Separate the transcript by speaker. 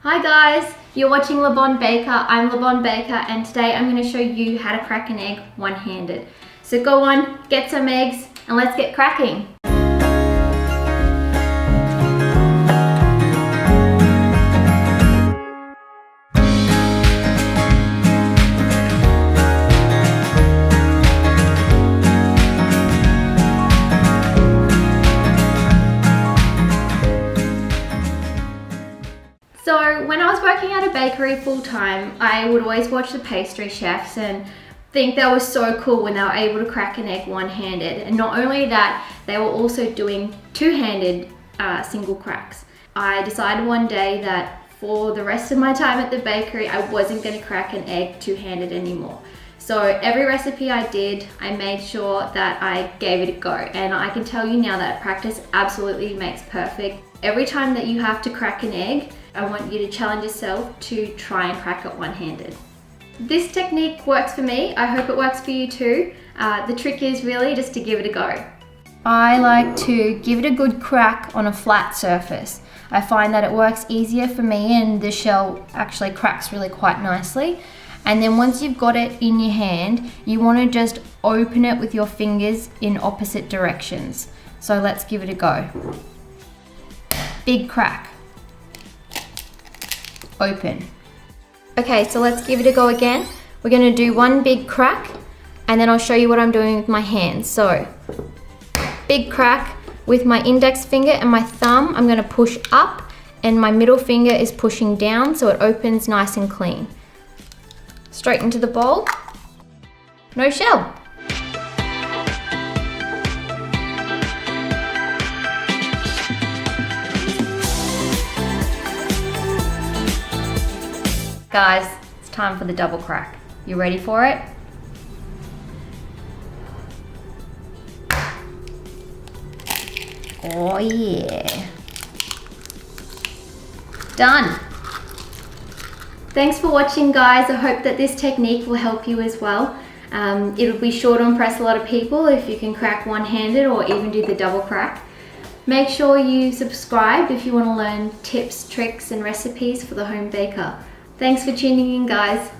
Speaker 1: Hi guys, you're watching Le Bon Baker. I'm Le Bon Baker and today I'm going to show you how to crack an egg one-handed. So go on, get some eggs and let's get cracking. So when I was working at a bakery full time, I would always watch the pastry chefs and think that was so cool when they were able to crack an egg one-handed. And not only that, they were also doing two-handed single cracks. I decided one day that for the rest of my time at the bakery, I wasn't going to crack an egg two-handed anymore. So every recipe I did, I made sure that I gave it a go. And I can tell you now that practice absolutely makes perfect. Every time that you have to crack an egg, I want you to challenge yourself to try and crack it one-handed. This technique works for me. I hope it works for you too. The trick is really just to give it a go. I like to give it a good crack on a flat surface. I find that it works easier for me and the shell actually cracks really quite nicely. And then once you've got it in your hand, you want to just open it with your fingers in opposite directions. So let's give it a go. Big crack. Open. Okay, so let's give it a go again. We're going to do one big crack and then I'll show you what I'm doing with my hands. So, big crack with my index finger and my thumb. I'm going to push up and my middle finger is pushing down so it opens nice and clean. Straight into the bowl. No shell. Guys, it's time for the double crack. You ready for it? Oh yeah. Done. Thanks for watching guys. I hope that this technique will help you as well. It'll be sure to impress a lot of people if you can crack one-handed or even do the double crack. Make sure you subscribe if you want to learn tips, tricks and recipes for the home baker. Thanks for tuning in guys.